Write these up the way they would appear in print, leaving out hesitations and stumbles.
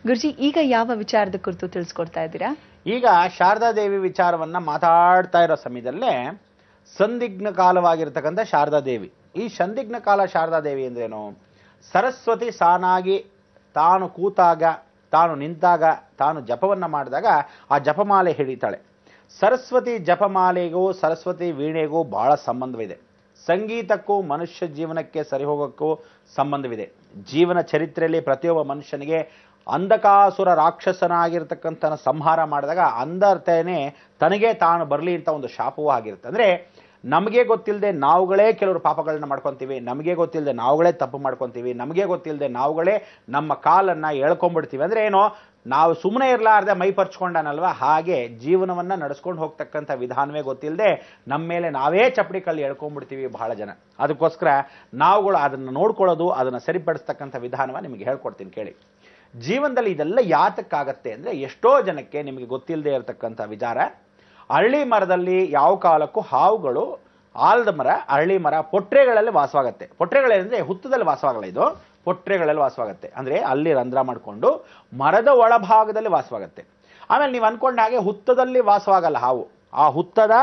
ಗುರುಜಿ, ಈಗ ಯಾವ ವಿಚಾರದ ಕುರಿತು ತಿಳಿಸ್ಕೊಡ್ತಾ ಇದ್ದೀರಾ? ಈಗ ಶಾರದಾದೇವಿ ವಿಚಾರವನ್ನ ಮಾತಾಡ್ತಾ ಇರೋ ಸಮಯದಲ್ಲೇ ಸಂದಿಗ್ನ ಕಾಲವಾಗಿರ್ತಕ್ಕಂಥ ಶಾರದಾದೇವಿ. ಈ ಸಂದಿಗ್ನ ಕಾಲ ಶಾರದಾದೇವಿ ಅಂದ್ರೇನು? ಸರಸ್ವತಿ ಸಾನಾಗಿ ತಾನು ಕೂತಾಗ, ತಾನು ನಿಂತಾಗ, ತಾನು ಜಪವನ್ನ ಮಾಡಿದಾಗ ಆ ಜಪಮಾಲೆ ಹಿಡಿತಾಳೆ. ಸರಸ್ವತಿ ಜಪಮಾಲೆಗೂ ಸರಸ್ವತಿ ವೀಣೆಗೂ ಬಹಳ ಸಂಬಂಧವಿದೆ. ಸಂಗೀತಕ್ಕೂ ಮನುಷ್ಯ ಜೀವನಕ್ಕೆ ಸರಿ ಹೋಗೋಕ್ಕೂ ಸಂಬಂಧವಿದೆ. ಜೀವನ ಚರಿತ್ರೆಯಲ್ಲಿ ಪ್ರತಿಯೊಬ್ಬ ಮನುಷ್ಯನಿಗೆ ಅಂಧಕಾಸುರ ರಾಕ್ಷಸನಾಗಿರ್ತಕ್ಕಂಥ ಸಂಹಾರ ಮಾಡಿದಾಗ ಅಂಧತೆನೇ ತನಗೆ ತಾನು ಬರಲಿ ಅಂತ ಒಂದು ಶಾಪವೂ ಆಗಿರುತ್ತೆ. ಅಂದರೆ ನಮಗೆ ಗೊತ್ತಿಲ್ಲದೆ ನಾವುಗಳೇ ಕೆಲವರು ಪಾಪಗಳನ್ನ ಮಾಡ್ಕೊತೀವಿ, ನಮಗೆ ಗೊತ್ತಿಲ್ಲದೆ ನಾವುಗಳೇ ತಪ್ಪು ಮಾಡ್ಕೊತೀವಿ, ನಮಗೆ ಗೊತ್ತಿಲ್ಲದೆ ನಾವುಗಳೇ ನಮ್ಮ ಕಾಲನ್ನು ಎಳ್ಕೊಂಡ್ಬಿಡ್ತೀವಿ. ಅಂದರೆ ಏನೋ ನಾವು ಸುಮ್ಮನೆ ಇರಲಾರ್ದೆ ಮೈ ಪರ್ಚ್ಕೊಂಡನಲ್ವ, ಹಾಗೆ ಜೀವನವನ್ನು ನಡೆಸ್ಕೊಂಡು ಹೋಗ್ತಕ್ಕಂಥ ವಿಧಾನವೇ ಗೊತ್ತಿಲ್ಲದೆ ನಮ್ಮ ಮೇಲೆ ನಾವೇ ಚಪ್ಪಡಿ ಕಲ್ಲು ಎಳ್ಕೊಂಡ್ಬಿಡ್ತೀವಿ ಬಹಳ ಜನ. ಅದಕ್ಕೋಸ್ಕರ ನಾವುಗಳು ಅದನ್ನು ನೋಡ್ಕೊಳ್ಳೋದು, ಅದನ್ನು ಸರಿಪಡಿಸ್ತಕ್ಕಂಥ ವಿಧಾನವ ನಿಮಗೆ ಹೇಳ್ಕೊಡ್ತೀನಿ ಕೇಳಿ. ಜೀವನದಲ್ಲಿ ಇದೆಲ್ಲ ಯಾತಕ್ಕಾಗತ್ತೆ ಅಂದರೆ, ಎಷ್ಟೋ ಜನಕ್ಕೆ ನಿಮಗೆ ಗೊತ್ತಿಲ್ಲದೆ ಇರತಕ್ಕಂಥ ವಿಚಾರ, ಅರಳಿ ಮರದಲ್ಲಿ ಯಾವ ಕಾಲಕ್ಕೂ ಹಾವುಗಳು, ಆಲದ ಮರ, ಅರಳಿ ಮರ, ಪೊಟ್ರೆಗಳಲ್ಲಿ ವಾಸವಾಗತ್ತೆ. ಪೊಟ್ರೆಗಳೇನೆಂದರೆ ಹುತ್ತದಲ್ಲಿ ವಾಸವಾಗಲ್ಲ, ಇದು ಪೊಟ್ರೆಗಳಲ್ಲಿ ವಾಸವಾಗತ್ತೆ. ಅಂದರೆ ಅಲ್ಲಿ ರಂಧ್ರ ಮಾಡಿಕೊಂಡು ಮರದ ಒಳಭಾಗದಲ್ಲಿ ವಾಸವಾಗತ್ತೆ. ಆಮೇಲೆ ನೀವು ಅನ್ಕೊಂಡ ಹಾಗೆ ಹುತ್ತದಲ್ಲಿ ವಾಸವಾಗಲ್ಲ ಹಾವು. ಆ ಹುತ್ತದ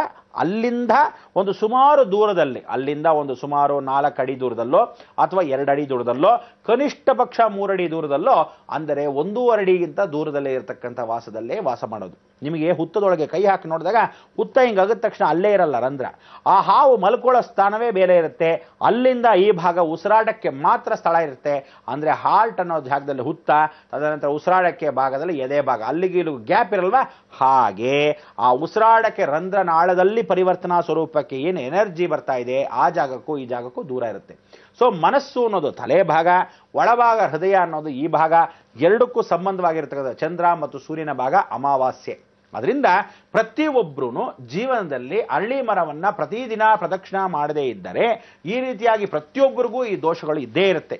ಅಲ್ಲಿಂದ ಒಂದು ಸುಮಾರು ದೂರದಲ್ಲಿ, ಅಲ್ಲಿಂದ ಒಂದು ಸುಮಾರು 4 ಅಡಿ ದೂರದಲ್ಲೋ ಅಥವಾ 2 ಅಡಿ ದೂರದಲ್ಲೋ, ಕನಿಷ್ಠ ಪಕ್ಷ 3 ಅಡಿ ದೂರದಲ್ಲೋ, ಅಂದರೆ 1.5 ಅಡಿಗಿಂತ ದೂರದಲ್ಲೇ ಇರತಕ್ಕಂಥ ವಾಸದಲ್ಲೇ ವಾಸ ಮಾಡೋದು. ನಿಮಗೆ ಹುತ್ತದೊಳಗೆ ಕೈ ಹಾಕಿ ನೋಡಿದಾಗ ಹುತ್ತ ಹಿಂಗಾದ ತಕ್ಷಣ ಅಲ್ಲೇ ಇರಲ್ಲ ರಂಧ್ರ. ಆ ಹಾವು ಮಲ್ಕೊಳ್ಳೋ ಸ್ಥಾನವೇ ಬೇರೆ ಇರುತ್ತೆ. ಅಲ್ಲಿಂದ ಈ ಭಾಗ ಉಸಿರಾಟಕ್ಕೆ ಮಾತ್ರ ಸ್ಥಳ ಇರುತ್ತೆ. ಅಂದರೆ ಹಾರ್ಟ್ ಅನ್ನೋ ಜಾಗದಲ್ಲಿ ಹುತ್ತ, ತದನಂತರ ಉಸಿರಾಟಕ್ಕೆ ಭಾಗದಲ್ಲಿ ಎದೆ ಭಾಗ, ಅಲ್ಲಿಗೆ ಇಲ್ಲಿಗೂ ಗ್ಯಾಪ್ ಇರಲ್ವಾ? ಹಾಗೆ ಆ ಉಸಿರಾಟಕ್ಕೆ ರಂಧ್ರ ನಾಳದಲ್ಲಿ ಪರಿವರ್ತನಾ ಸ್ವರೂಪಕ್ಕೆ ಏನು ಎನರ್ಜಿ ಬರ್ತಾ ಇದೆ ಆ ಜಾಗಕ್ಕೂ ಈ ಜಾಗಕ್ಕೂ ದೂರ ಇರುತ್ತೆ. ಸೊ ಮನಸ್ಸು ಅನ್ನೋದು ತಲೆ ಭಾಗ, ಒಳಭಾಗ ಹೃದಯ ಅನ್ನೋದು ಈ ಭಾಗ, ಎರಡಕ್ಕೂ ಸಂಬಂಧವಾಗಿರ್ತಕ್ಕಂಥ ಚಂದ್ರ ಮತ್ತು ಸೂರ್ಯನ ಭಾಗ ಅಮಾವಾಸ್ಯೆ. ಅದರಿಂದ ಪ್ರತಿಯೊಬ್ಬರೂ ಜೀವನದಲ್ಲಿ ಅರಳಿ ಮರವನ್ನ ಪ್ರತಿದಿನ ಪ್ರದಕ್ಷಿಣೆ ಮಾಡದೇ ಇದ್ದರೆ ಈ ರೀತಿಯಾಗಿ ಪ್ರತಿಯೊಬ್ಬರಿಗೂ ಈ ದೋಷಗಳು ಇದ್ದೇ ಇರುತ್ತೆ.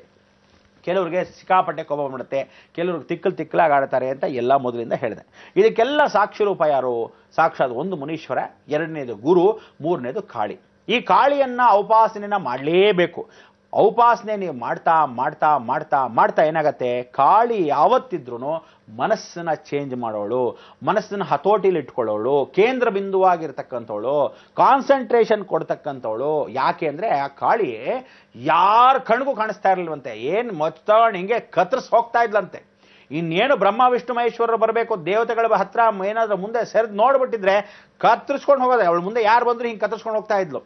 ಕೆಲವರಿಗೆ ಸಿಕ್ಕಾಪಟ್ಟೆ ಕೋಪ ಮಾಡುತ್ತೆ, ಕೆಲವ್ರಿಗೆ ತಿಕ್ಕಲಾಗಿ ಆಡ್ತಾರೆ ಅಂತ ಎಲ್ಲ ಮೊದಲಿಂದ ಹೇಳಿದೆ. ಇದಕ್ಕೆಲ್ಲ ಸಾಕ್ಷಿ ರೂಪ ಯಾರು? ಸಾಕ್ಷಾತ್ ಒಂದು ಮುನೀಶ್ವರ, 2ನೇದು ಗುರು, 3ನೇದು ಕಾಳಿ. ಈ ಕಾಳಿಯನ್ನ ಔಪಾಸನೆಯನ್ನ ಮಾಡಲೇಬೇಕು. ಔಪಾಸನೆ ನೀವು ಮಾಡ್ತಾ ಮಾಡ್ತಾ ಮಾಡ್ತಾ ಮಾಡ್ತಾ ಏನಾಗತ್ತೆ, ಕಾಳಿ ಯಾವತ್ತಿದ್ರೂ ಮನಸ್ಸನ್ನ ಚೇಂಜ್ ಮಾಡೋಳು, ಮನಸ್ಸನ್ನ ಹತೋಟಿಲಿ ಇಟ್ಕೊಳ್ಳೋಳು, ಕೇಂದ್ರ ಬಿಂದುವಾಗಿರ್ತಕ್ಕಂಥವಳು, ಕಾನ್ಸಂಟ್ರೇಷನ್ ಕೊಡ್ತಕ್ಕಂಥವಳು. ಯಾಕೆ ಅಂದರೆ ಆ ಕಾಳಿ ಯಾರ ಕಣ್ಗೂ ಕಾಣಿಸ್ತಾ ಇರಲ್ವಂತೆ, ಏನು ಮೊತ್ತ ಹಿಂಗೆ ಕತ್ತರಿಸಿ ಹೋಗ್ತಾ ಇದ್ಲಂತೆ. ಇನ್ನೇನು ಬ್ರಹ್ಮ ವಿಷ್ಣು ಮಹೇಶ್ವರರು ಬರಬೇಕು, ದೇವತೆಗಳ ಹತ್ರ ಏನಾದ್ರೂ ಮುಂದೆ ಸೆರೆದು ನೋಡ್ಬಿಟ್ಟಿದ್ರೆ ಕತ್ತರಿಸ್ಕೊಂಡು ಹೋಗೋದೆ. ಅವಳು ಮುಂದೆ ಯಾರು ಬಂದ್ರು ಹಿಂಗೆ ಕತ್ತರಿಸ್ಕೊಂಡು ಹೋಗ್ತಾ ಇದ್ಲು.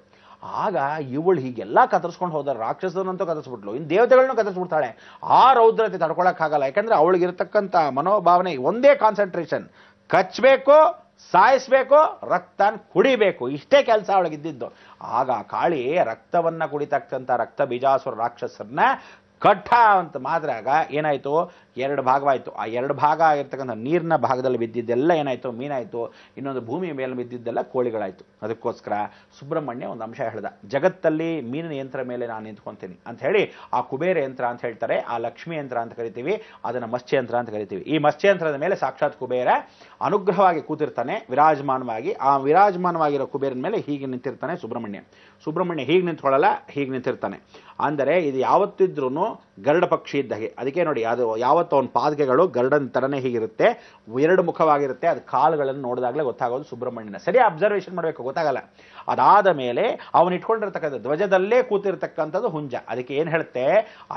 ಆಗ ಇವಳು ಹೀಗೆಲ್ಲ ಕತ್ತರಿಸ್ಕೊಂಡು ಹೋದ, ರಾಕ್ಷಸನಂತೂ ಕತ್ತರಿಸ್ಬಿಟ್ಲು, ಇನ್ನು ದೇವತೆಗಳನ್ನೂ ಕತ್ತರಿಸ್ಬಿಡ್ತಾಳೆ. ಆ ರೌದ್ರತೆ ತಡ್ಕೊಳಕ್ಕಾಗಲ್ಲ. ಯಾಕಂದ್ರೆ ಅವಳಿಗಿರ್ತಕ್ಕಂಥ ಮನೋಭಾವನೆ ಒಂದೇ ಕಾನ್ಸಂಟ್ರೇಷನ್, ಕಚ್ಚಬೇಕು, ಸಾಯಿಸ್ಬೇಕು, ರಕ್ತನ ಕುಡಿಬೇಕು, ಇಷ್ಟೇ ಕೆಲಸ ಅವಳಿಗಿದ್ದಿದ್ದು. ಆಗ ಕಾಳಿ ರಕ್ತವನ್ನ ಕುಡಿತಕ್ಕಂಥ ರಕ್ತ ಬೀಜಾಸುರ ರಾಕ್ಷಸರನ್ನ ಕಟ್ಟ ಅಂತ ಮಾದ್ರಾಗ ಏನಾಯ್ತು, 2 ಭಾಗವಾಯಿತು. ಆ 2 ಭಾಗ ಆಗಿರ್ತಕ್ಕಂಥ ನೀರಿನ ಭಾಗದಲ್ಲಿ ಬಿದ್ದಿದ್ದೆಲ್ಲ ಏನಾಯ್ತು, ಮೀನಾಯಿತು. ಇನ್ನೊಂದು ಭೂಮಿ ಮೇಲೆ ಬಿದ್ದಿದ್ದೆಲ್ಲ ಕೋಳಿಗಳಾಯಿತು. ಅದಕ್ಕೋಸ್ಕರ ಸುಬ್ರಹ್ಮಣ್ಯ ಒಂದು ಅಂಶ ಹೇಳ್ದ, ಜಗತ್ತಲ್ಲಿ ಮೀನಿನ ಯಂತ್ರ ಮೇಲೆ ನಾನು ನಿಂತ್ಕೊಂತೀನಿ ಅಂತ ಹೇಳಿ ಆ ಕುಬೇರ ಯಂತ್ರ ಅಂತ ಹೇಳ್ತಾರೆ, ಆ ಲಕ್ಷ್ಮೀ ಯಂತ್ರ ಅಂತ ಕರಿತೀವಿ, ಅದನ್ನು ಮತ್ಸ್ಯಯಂತ್ರ ಅಂತ ಕರಿತೀವಿ. ಈ ಮತ್ಸ್ಯಯಂತ್ರದ ಮೇಲೆ ಸಾಕ್ಷಾತ್ ಕುಬೇರ ಅನುಗ್ರಹವಾಗಿ ಕೂತಿರ್ತಾನೆ ವಿರಾಜಮಾನವಾಗಿ. ಆ ವಿರಾಜಮಾನವಾಗಿರೋ ಕುಬೇರನ ಮೇಲೆ ಹೀಗೆ ನಿಂತಿರ್ತಾನೆ ಸುಬ್ರಹ್ಮಣ್ಯ. ಸುಬ್ರಹ್ಮಣ್ಯ ಹೀಗೆ ನಿಂತ್ಕೊಳ್ಳಲ್ಲ, ಹೀಗೆ ನಿಂತಿರ್ತಾನೆ. ಅಂದರೆ ಇದು ಯಾವತ್ತಿದ್ರೂ ಗರುಡ ಪಕ್ಷಿ ಇದ್ದಾಗೆ. ಅದಕ್ಕೆ ನೋಡಿ, ಅದು ಯಾವತ್ತು ಅವನ ಪಾದಕೆಗಳು ಗರುಡನ ತರನೇ ಹೀಗಿರುತ್ತೆ, 2 ಮುಖವಾಗಿರುತ್ತೆ. ಅದು ಕಾಲುಗಳನ್ನು ನೋಡಿದಾಗಲೇ ಗೊತ್ತಾಗೋದು ಸುಬ್ರಹ್ಮಣ್ಯನ. ಸರಿ ಅಬ್ಸರ್ವೇಷನ್ ಮಾಡಬೇಕು, ಗೊತ್ತಾಗಲ್ಲ. ಅದಾದ ಮೇಲೆ ಅವನು ಇಟ್ಕೊಂಡಿರ್ತಕ್ಕಂಥ ಧ್ವಜದಲ್ಲೇ ಕೂತಿರ್ತಕ್ಕಂಥದ್ದು ಹುಂಜ. ಅದಕ್ಕೆ ಏನು ಹೇಳುತ್ತೆ,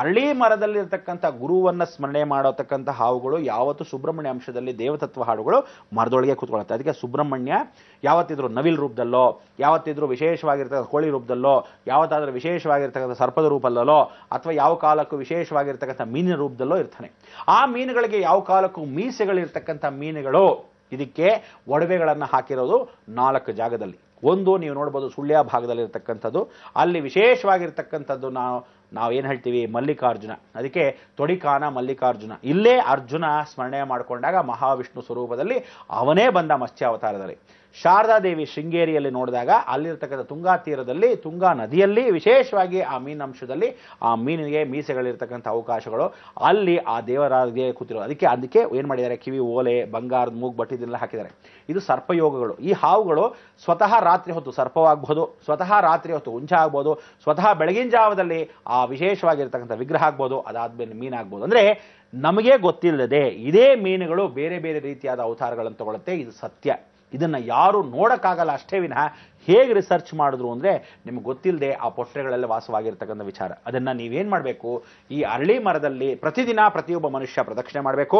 ಅರಳಿ ಮರದಲ್ಲಿರ್ತಕ್ಕಂಥ ಗುರುವನ್ನ ಸ್ಮರಣೆ ಮಾಡತಕ್ಕಂಥ ಹಾವುಗಳು ಯಾವತ್ತು ಸುಬ್ರಹ್ಮಣ್ಯ ಅಂಶದಲ್ಲಿ ದೇವತತ್ವ ಹಾಡುಗಳು ಮರದೊಳಗೆ ಕೂತ್ಕೊಳ್ಳುತ್ತೆ. ಅದಕ್ಕೆ ಸುಬ್ರಹ್ಮಣ್ಯ ಯಾವತ್ತಿದ್ರು ನವಿಲ್ ರೂಪದಲ್ಲೋ, ಯಾವತ್ತಿದ್ರು ವಿಶೇಷವಾಗಿರ್ತಕ್ಕಂಥ ಕೋಳಿ ರೂಪದಲ್ಲೋ, ಯಾವತ್ತಾದ್ರೂ ವಿಶೇಷವಾಗಿರ್ತಕ್ಕಂಥ ಸರ್ಪದ ರೂಪದಲ್ಲೋ, ಅಥವಾ ಯಾವ ಕಾಲಕ್ಕೂ ವಿಶೇಷವಾಗಿರ್ತಕ್ಕಂಥ ಮೀನಿನ ರೂಪದಲ್ಲೋ ಇರ್ತಾನೆ. ಆ ಮೀನುಗಳಿಗೆ ಯಾವ ಕಾಲಕ್ಕೂ ಮೀಸೆಗಳಿರ್ತಕ್ಕಂಥ ಮೀನುಗಳು ಇದಕ್ಕೆ ಒಡವೆಗಳನ್ನು ಹಾಕಿರೋದು 4 ಜಾಗದಲ್ಲಿ. ಒಂದು ನೀವು ನೋಡ್ಬೋದು ಸುಳ್ಯ ಭಾಗದಲ್ಲಿ ಇರ್ತಕ್ಕಂಥದ್ದು, ಅಲ್ಲಿ ವಿಶೇಷವಾಗಿರ್ತಕ್ಕಂಥದ್ದು ನಾವೇನು ಹೇಳ್ತೀವಿ ಮಲ್ಲಿಕಾರ್ಜುನ. ಅದಕ್ಕೆ ತೊಡಿಕಾನ ಮಲ್ಲಿಕಾರ್ಜುನ. ಇಲ್ಲೇ ಅರ್ಜುನ ಸ್ಮರಣೆ ಮಾಡಿಕೊಂಡಾಗ ಮಹಾವಿಷ್ಣು ಸ್ವರೂಪದಲ್ಲಿ ಅವನೇ ಬಂದ ಮತ್ಸ್ಯಾವತಾರದಲ್ಲಿ. ಶಾರದಾದೇವಿ ಶೃಂಗೇರಿಯಲ್ಲಿ ನೋಡಿದಾಗ ಅಲ್ಲಿರ್ತಕ್ಕಂಥ ತುಂಗಾ ತೀರದಲ್ಲಿ, ತುಂಗಾ ನದಿಯಲ್ಲಿ ವಿಶೇಷವಾಗಿ ಆ ಮೀನಂಶದಲ್ಲಿ ಆ ಮೀನಿಗೆ ಮೀಸೆಗಳಿರ್ತಕ್ಕಂಥ ಅವಕಾಶಗಳು ಅಲ್ಲಿ ಆ ದೇವರಾಗೆ ಕೂತಿರೋ. ಅದಕ್ಕೆ ಏನು ಮಾಡಿದ್ದಾರೆ, ಕಿವಿ ಓಲೆ, ಬಂಗಾರದ ಮೂಗು, ಬಟ್ಟಿದೆಲ್ಲ ಹಾಕಿದ್ದಾರೆ. ಇದು ಸರ್ಪಯೋಗಗಳು. ಈ ಹಾವುಗಳು ಸ್ವತಃ ರಾತ್ರಿ ಹೊತ್ತು ಸರ್ಪವಾಗಬಹುದು, ಸ್ವತಃ ರಾತ್ರಿ ಹೊತ್ತು ಹುಂಚ ಆಗ್ಬೋದು, ಸ್ವತಃ ಬೆಳಗಿನ ಜಾವದಲ್ಲಿ ಆ ವಿಶೇಷವಾಗಿರ್ತಕ್ಕಂಥ ವಿಗ್ರಹ ಆಗ್ಬೋದು, ಅದಾದ್ಮೇಲೆ ಮೀನಾಗ್ಬೋದು. ಅಂದ್ರೆ ನಮಗೆ ಗೊತ್ತಿಲ್ಲದೆ ಇದೇ ಮೀನುಗಳು ಬೇರೆ ಬೇರೆ ರೀತಿಯಾದ ಅವತಾರಗಳನ್ನು ತಗೊಳುತ್ತೆ. ಇದು ಸತ್ಯ. ಇದನ್ನ ಯಾರು ನೋಡಕ್ಕಾಗಲ್ಲ ಅಷ್ಟೇ ವಿನಃ ಹೇಗೆ ರಿಸರ್ಚ್ ಮಾಡಿದ್ರು ಅಂದ್ರೆ ನಿಮ್ಗೆ ಗೊತ್ತಿಲ್ಲದೆ ಆ ಪೊಟ್ಟೆಗಳೆಲ್ಲ ವಾಸವಾಗಿರ್ತಕ್ಕಂಥ ವಿಚಾರ. ಅದನ್ನ ನೀವೇನ್ ಮಾಡಬೇಕು, ಈ ಅರಳಿ ಮರದಲ್ಲಿ ಪ್ರತಿದಿನ ಪ್ರತಿಯೊಬ್ಬ ಮನುಷ್ಯ ಪ್ರದಕ್ಷಿಣೆ ಮಾಡಬೇಕು.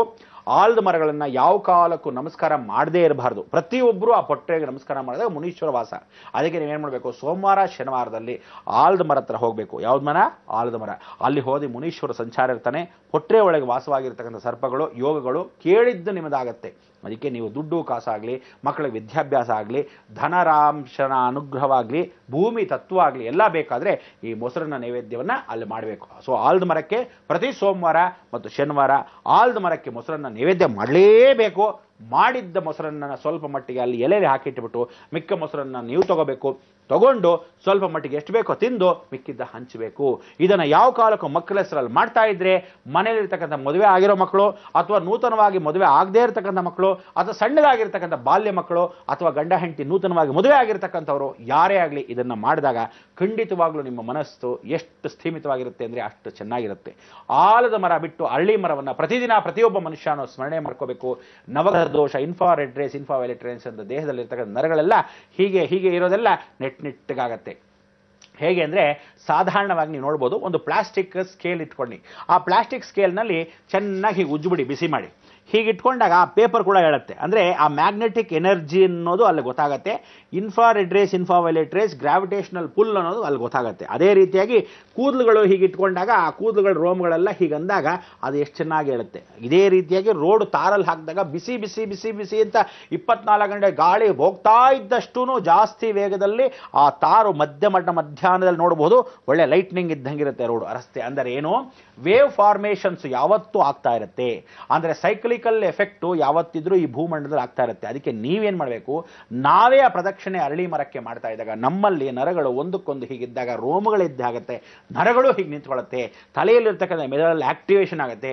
ಆಲದ ಮರಗಳನ್ನ ಯಾವ ಕಾಲಕ್ಕೂ ನಮಸ್ಕಾರ ಮಾಡದೇ ಇರಬಾರ್ದು. ಪ್ರತಿಯೊಬ್ಬರು ಆ ಪೊಟ್ಟೆಗೆ ನಮಸ್ಕಾರ ಮಾಡಿದಾಗ ಮುನೀಶ್ವರ ವಾಸ. ಅದಕ್ಕೆ ನೀವೇನ್ ಮಾಡಬೇಕು, ಸೋಮವಾರ ಶನಿವಾರದಲ್ಲಿ ಆಲದ ಮರ ಹತ್ರ ಹೋಗ್ಬೇಕು. ಯಾವ್ದು ಮರ? ಆಲದ ಮರ. ಅಲ್ಲಿ ಹೋದಿ ಮುನೀಶ್ವರ ಸಂಚಾರ ಇರ್ತಾನೆ. ಪೊಟ್ಟೆ ಒಳಗೆ ವಾಸವಾಗಿರ್ತಕ್ಕಂಥ ಸರ್ಪಗಳು, ಯೋಗಗಳು ಕೇಳಿದ್ದು ನಿಮ್ಮದಾಗತ್ತೆ. ಅದಕ್ಕೆ ನೀವು ದುಡ್ಡು ಕಾಸಾಗಲಿ, ಮಕ್ಕಳಿಗೆ ವಿದ್ಯಾಭ್ಯಾಸ ಆಗಲಿ, ಧನರಾಂಶನ ಅನುಗ್ರಹವಾಗಲಿ, ಭೂಮಿ ತತ್ವ ಆಗಲಿ ಎಲ್ಲ ಬೇಕಾದರೆ ಈ ಮೊಸರನ್ನ ನೈವೇದ್ಯವನ್ನ ಅಲ್ಲಿ ಮಾಡಬೇಕು. ಸೊ ಆಲದ ಮರಕ್ಕೆ ಪ್ರತಿ ಸೋಮವಾರ ಮತ್ತು ಶನಿವಾರ ಆಲದ ಮರಕ್ಕೆ ಮೊಸರನ್ನ ನೈವೇದ್ಯ ಮಾಡಲೇಬೇಕು. ಮಾಡಿದ್ದ ಮೊಸರನ್ನ ಸ್ವಲ್ಪ ಮಟ್ಟಿಗೆ ಅಲ್ಲಿ ಎಲೆಯಲ್ಲಿ ಹಾಕಿಟ್ಬಿಟ್ಟು ಮಿಕ್ಕ ಮೊಸರನ್ನ ನೀವು ತಗೋಬೇಕು. ತಗೊಂಡು ಸ್ವಲ್ಪ ಮಟ್ಟಿಗೆ ಎಷ್ಟು ಬೇಕೋ ತಿಂದು ಮಿಕ್ಕಿದ್ದ ಹಂಚಬೇಕು. ಇದನ್ನ ಯಾವ ಕಾಲಕ್ಕೂ ಮಕ್ಕಳ ಹೆಸರಲ್ಲಿ ಮಾಡ್ತಾ ಇದ್ರೆ ಮನೆಯಲ್ಲಿರ್ತಕ್ಕಂಥ ಮದುವೆ ಆಗಿರೋ ಮಕ್ಕಳು, ಅಥವಾ ನೂತನವಾಗಿ ಮದುವೆ ಆಗದೇ ಇರತಕ್ಕಂಥ ಮಕ್ಕಳು, ಅಥವಾ ಸಣ್ಣದಾಗಿರ್ತಕ್ಕಂಥ ಬಾಲ್ಯ ಮಕ್ಕಳು, ಅಥವಾ ಗಂಡ ಹೆಂಡತಿ ನೂತನವಾಗಿ ಮದುವೆ ಆಗಿರ್ತಕ್ಕಂಥವ್ರು ಯಾರೇ ಆಗಲಿ ಇದನ್ನ ಮಾಡಿದಾಗ ಖಂಡಿತವಾಗ್ಲೂ ನಿಮ್ಮ ಮನಸ್ಸು ಎಷ್ಟು ಸ್ಥೀಮಿತವಾಗಿರುತ್ತೆ ಅಂದ್ರೆ ಅಷ್ಟು ಚೆನ್ನಾಗಿರುತ್ತೆ. ಆಲದ ಮರ ಬಿಟ್ಟು ಅರಳಿ ಮರವನ್ನ ಪ್ರತಿದಿನ ಪ್ರತಿಯೊಬ್ಬ ಮನುಷ್ಯನು ಸ್ಮರಣೆ ಮಾಡ್ಕೋಬೇಕು. ನವಗ್ರಹ ದೋಷ, ಇನ್ಫ್ರಾರೆಡ್ ರೇಸ್, ಇನ್ಫ್ರಾವೈಲೆಟ್ ರೇಸ್ ಅಂತ ದೇಹದಲ್ಲಿ ಇರ್ತಕ್ಕಂಥ ನರಗಳೆಲ್ಲ ಹೀಗೆ ಹೀಗೆ ಇರೋದೆಲ್ಲ ನೆಟ್ಟಗಾಗತ್ತೆ. ಹೇಗೆ ಅಂದ್ರೆ ಸಾಧಾರಣವಾಗಿ ನೀವು ನೋಡ್ಬೋದು, ಒಂದು ಪ್ಲಾಸ್ಟಿಕ್ ಸ್ಕೇಲ್ ಇಟ್ಕೊಂಡು ಆ ಪ್ಲಾಸ್ಟಿಕ್ ಸ್ಕೇಲ್ನಲ್ಲಿ ಚೆನ್ನಾಗಿ ಉಜ್ಜಿಬಿಡಿ, ಬಿಸಿ ಮಾಡಿ ಹೀಗೆ ಇಟ್ಕೊಂಡಾಗ ಆ ಪೇಪರ್ ಕೂಡ ಹೇಳುತ್ತೆ. ಅಂದ್ರೆ ಆ ಮ್ಯಾಗ್ನೆಟಿಕ್ ಎನರ್ಜಿ ಅನ್ನೋದು ಅಲ್ಲಿ ಗೊತ್ತಾಗತ್ತೆ. Infrared rays, infraviolet rays, gravitational pull ಅನ್ನೋದು ಅಲ್ಲಿ ಗೊತ್ತಾಗುತ್ತೆ. ಅದೇ ರೀತಿಯಾಗಿ ಕೂದಲುಗಳು ಹೀಗೆ ಇಟ್ಕೊಂಡಾಗ ಆ ಕೂದಲುಗಳ ರೋಮ್ಗಳೆಲ್ಲ ಹೀಗಂದಾಗ ಅದು ಎಷ್ಟು ಚೆನ್ನಾಗಿ ಹೇಳುತ್ತೆ. ಇದೇ ರೀತಿಯಾಗಿ ರೋಡ್ ತಾರಲ್ಲಿ ಹಾಕಿದಾಗ ಬಿಸಿ ಬಿಸಿ ಬಿಸಿ ಬಿಸಿ ಅಂತ 24 ಗಂಟೆ ಗಾಳಿ ಹೋಗ್ತಾ ಇದ್ದಷ್ಟೂ ಜಾಸ್ತಿ ವೇಗದಲ್ಲಿ ಆ ತಾರು ಮಧ್ಯಾಹ್ನದಲ್ಲಿ ನೋಡಬಹುದು, ಒಳ್ಳೆ ಲೈಟ್ನಿಂಗ್ ಇದ್ದಂಗಿರುತ್ತೆ ರೋಡ್ ರಸ್ತೆ. ಅಂದರೆ ಏನು, ವೇವ್ ಫಾರ್ಮೇಷನ್ಸ್ ಯಾವತ್ತೂ ಆಗ್ತಾ ಇರುತ್ತೆ. ಅಂದ್ರೆ ಸೈಕ್ಲಿಕಲ್ ಎಫೆಕ್ಟು ಯಾವತ್ತಿದ್ರೂ ಈ ಭೂಮಂಡಲದಲ್ಲಿ ಆಗ್ತಾ ಇರುತ್ತೆ. ಅದಕ್ಕೆ ನೀವೇನ್ ಮಾಡಬೇಕು, ನಾವೇ ಆ ಪ್ರದಕ್ಷಿಣೆ ಅರಳಿ ಮರಕ್ಕೆ ಮಾಡ್ತಾ ಇದ್ದಾಗ ನಮ್ಮಲ್ಲಿ ನರಗಳು ಒಂದಕ್ಕೊಂದು ಹೀಗಿದ್ದಾಗ ರೋಮಗಳಿದ್ದಾಗತ್ತೆ, ನರಗಳು ಹೀಗೆ ನಿಂತ್ಕೊಳ್ಳುತ್ತೆ, ತಲೆಯಲ್ಲಿರ್ತಕ್ಕಂಥ ಮೆದುಳಲ್ಲಿ ಆಕ್ಟಿವೇಶನ್ ಆಗುತ್ತೆ,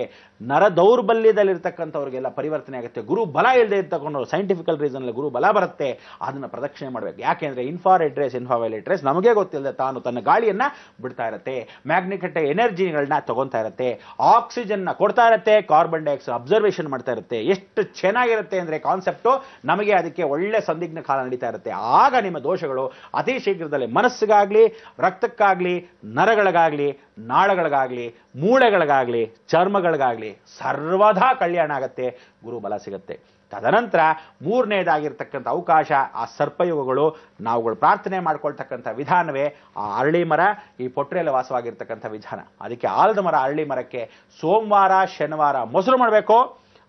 ನರ ದೌರ್ಬಲ್ಯದಲ್ಲಿರ್ತಕ್ಕಂಥವ್ರಿಗೆಲ್ಲ ಪರಿವರ್ತನೆ ಆಗುತ್ತೆ. ಗುರು ಬಲ ಇಲ್ಲದೆ ಇರ್ತಕೊಂಡು ಸೈಂಟಿಫಿಕಲ್ ರೀಸನ್ ಗುರು ಬಲ ಬರುತ್ತೆ. ಅದನ್ನ ಪ್ರದಕ್ಷಿಣೆ ಮಾಡಬೇಕು. ಯಾಕೆಂದ್ರೆ ಇನ್ಫ್ರಾರೆಡ್ ರೇಸ್, ಇನ್ಫ್ರಾವೈಲೆಟ್ ರೇಸ್ ನಮಗೆ ಗೊತ್ತಿಲ್ಲದೆ ತಾನು ತನ್ನ ಗಾಳಿಯನ್ನ ಬಿಡ್ತಾ ಇರುತ್ತೆ, ಮ್ಯಾಗ್ನೆಟಿಕ್ ಎನರ್ಜಿಗಳನ್ನ ತಗೊಂತಾ ಇರುತ್ತೆ, ಆಕ್ಸಿಜನ್ ಕೊಡ್ತಾ ಇರುತ್ತೆ, ಕಾರ್ಬನ್ ಡೈಆಕ್ಸೈಡ್ ಅಬ್ಸರ್ವೇಷನ್ ಮಾಡ್ತಾ ಇರುತ್ತೆ. ಎಷ್ಟು ಚೆನ್ನಾಗಿರುತ್ತೆ ಅಂದ್ರೆ ಕಾನ್ಸೆಪ್ಟು. ನಮಗೆ ಅದಕ್ಕೆ ಒಳ್ಳೆ ಸಂದಿಗ್ಧ ಕಾಲ ನಡೀತಾ ಇರುತ್ತೆ. ಆಗ ನಿಮ್ಮ ದೋಷಗಳು ಅತಿ ಶೀಘ್ರದಲ್ಲಿ ಮನಸ್ಸಿಗಾಗ್ಲಿ, ರಕ್ತಕ್ಕಾಗ್ಲಿ, ನರಗಳಿಗಾಗ್ಲಿ, ನಾಳಗಳಿಗಾಗ್ಲಿ, ಮೂಳೆಗಳಿಗಾಗ್ಲಿ, ಚರ್ಮಗಳಿಗಾಗ್ಲಿ ಸರ್ವದಾ ಕಲ್ಯಾಣ ಆಗತ್ತೆ, ಗುರು ಬಲ ಸಿಗತ್ತೆ. ತದನಂತರ ಮೂರನೇದಾಗಿರ್ತಕ್ಕಂಥ ಅವಕಾಶ ಆ ಸರ್ಪಯುಗಗಳು, ನಾವುಗಳು ಪ್ರಾರ್ಥನೆ ಮಾಡ್ಕೊಳ್ತಕ್ಕಂಥ ವಿಧಾನವೇ ಆ ಅರಳಿ ಮರ, ಈ ಪೊಟ್ರೆಯಲ್ಲಿ ವಾಸವಾಗಿರ್ತಕ್ಕಂಥ ವಿಧಾನ. ಅದಕ್ಕೆ ಆಲದ ಮರ ಅರಳಿ ಮರಕ್ಕೆ ಸೋಮವಾರ ಶನಿವಾರ ಮೊಸರು ಮಾಡಬೇಕು.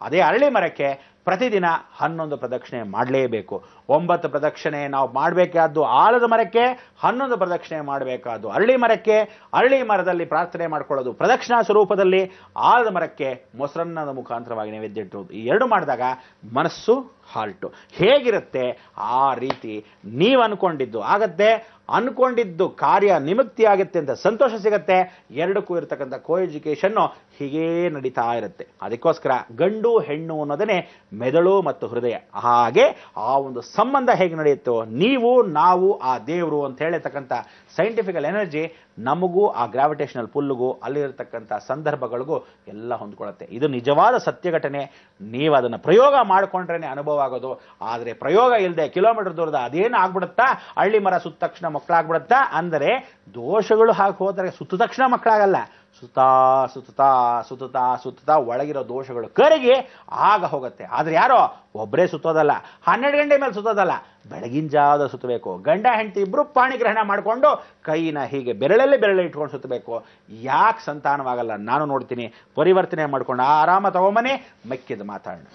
ಅದೇ ಅರಳಿ ಮರಕ್ಕೆ ಪ್ರತಿದಿನ 11 ಪ್ರದಕ್ಷಿಣೆ ಮಾಡಲೇಬೇಕು. 9 ಪ್ರದಕ್ಷಿಣೆ ನಾವು ಮಾಡಬೇಕಾದ್ದು ಆಲದ ಮರಕ್ಕೆ, 11 ಪ್ರದಕ್ಷಿಣೆ ಮಾಡಬೇಕಾದ್ದು ಅರಳಿ ಮರಕ್ಕೆ. ಅರಳಿ ಮರದಲ್ಲಿ ಪ್ರಾರ್ಥನೆ ಮಾಡ್ಕೊಳ್ಳೋದು ಪ್ರದಕ್ಷಿಣಾ ಸ್ವರೂಪದಲ್ಲಿ, ಆಲದ ಮರಕ್ಕೆ ಮೊಸರನ್ನದ ಮುಖಾಂತರವಾಗಿ ನೈವೇದ್ಯ ಇಟ್ಟುವುದು. ಈ ಎರಡು ಮಾಡಿದಾಗ ಮನಸ್ಸು ಹಾಲ್ಟು ಹೇಗಿರುತ್ತೆ ಆ ರೀತಿ ನೀವು ಅನ್ಕೊಂಡಿದ್ದು ಆಗತ್ತೆ, ಅನ್ಕೊಂಡಿದ್ದು ಕಾರ್ಯ ನಿಮಕ್ತಿ ಆಗುತ್ತೆ ಅಂತ ಸಂತೋಷ ಸಿಗತ್ತೆ. ಎರಡಕ್ಕೂ ಇರತಕ್ಕಂಥ ಕೋ ಎಜುಕೇಶನ್ ಹೀಗೇ ನಡೀತಾ ಇರುತ್ತೆ. ಅದಕ್ಕೋಸ್ಕರ ಗಂಡು ಹೆಣ್ಣು ಅನ್ನೋದನ್ನೇ ಮೆದುಳು ಮತ್ತು ಹೃದಯ. ಹಾಗೆ ಆ ಒಂದು ಸಂಬಂಧ ಹೇಗೆ ನಡೆಯುತ್ತೋ, ನೀವು ನಾವು ಆ ದೇವರು ಅಂತ ಹೇಳಿರ್ತಕ್ಕಂಥ ಸೈಂಟಿಫಿಕಲ್ ಎನರ್ಜಿ ನಮಗೂ ಆ ಗ್ರಾವಿಟೇಷನಲ್ ಪುಲ್ಗೂ ಅಲ್ಲಿರತಕ್ಕಂಥ ಸಂದರ್ಭಗಳಿಗೂ ಎಲ್ಲ ಹೊಂದ್ಕೊಳ್ಳುತ್ತೆ. ಇದು ನಿಜವಾದ ಸತ್ಯ ಘಟನೆ. ನೀವು ಅದನ್ನು ಪ್ರಯೋಗ ಮಾಡಿಕೊಂಡ್ರೆ ಅನುಭವ ಆಗೋದು. ಆದರೆ ಪ್ರಯೋಗ ಇಲ್ಲದೆ ಕಿಲೋಮೀಟರ್ ದೂರದ ಅದೇನು ಆಗ್ಬಿಡುತ್ತಾ, ಹಳ್ಳಿ ಮರ ಸುತ್ತ ತಕ್ಷಣ ಮಕ್ಕಳಾಗ್ಬಿಡುತ್ತಾ ಅಂದರೆ ದೋಷಗಳು ಹಾಕಿ ಹೋದರೆ ಸುತ್ತ ತಕ್ಷಣ ಮಕ್ಕಳಾಗಲ್ಲ. ಸುತ್ತಾ ಸುತ್ತಾ ಸುತ್ತಾ ಸುತ್ತಾ ಒಳಗಿರೋ ದೋಷಗಳು ಕರಗಿ ಆಗ ಹೋಗುತ್ತೆ. ಆದ್ರೆ ಯಾರೋ ಒಬ್ಬರೇ ಸುತ್ತೋದಲ್ಲ, 12 ಗಂಟೆ ಮೇಲೆ ಸುತ್ತೋದಲ್ಲ, ಬೆಳಗಿನ ಜಾವದ ಸುತ್ತಬೇಕು. ಗಂಡ ಹೆಂಡತಿ ಇಬ್ರು ಪಾಣಿಗ್ರಹಣ ಮಾಡಿಕೊಂಡು ಕೈನ ಹೀಗೆ ಬೆರಳಲ್ಲಿ ಇಟ್ಕೊಂಡು ಸುತ್ತಬೇಕು. ಯಾಕೆ ಸಂತಾನವಾಗಲ್ಲ? ನಾನು ನೋಡ್ತೀನಿ. ಪರಿವರ್ತನೆ ಮಾಡ್ಕೊಂಡು ಆರಾಮ ತಗೊಂಬನ್ನಿ, ಮೆಕ್ಕಿದ ಮಾತಾಡೋಣ.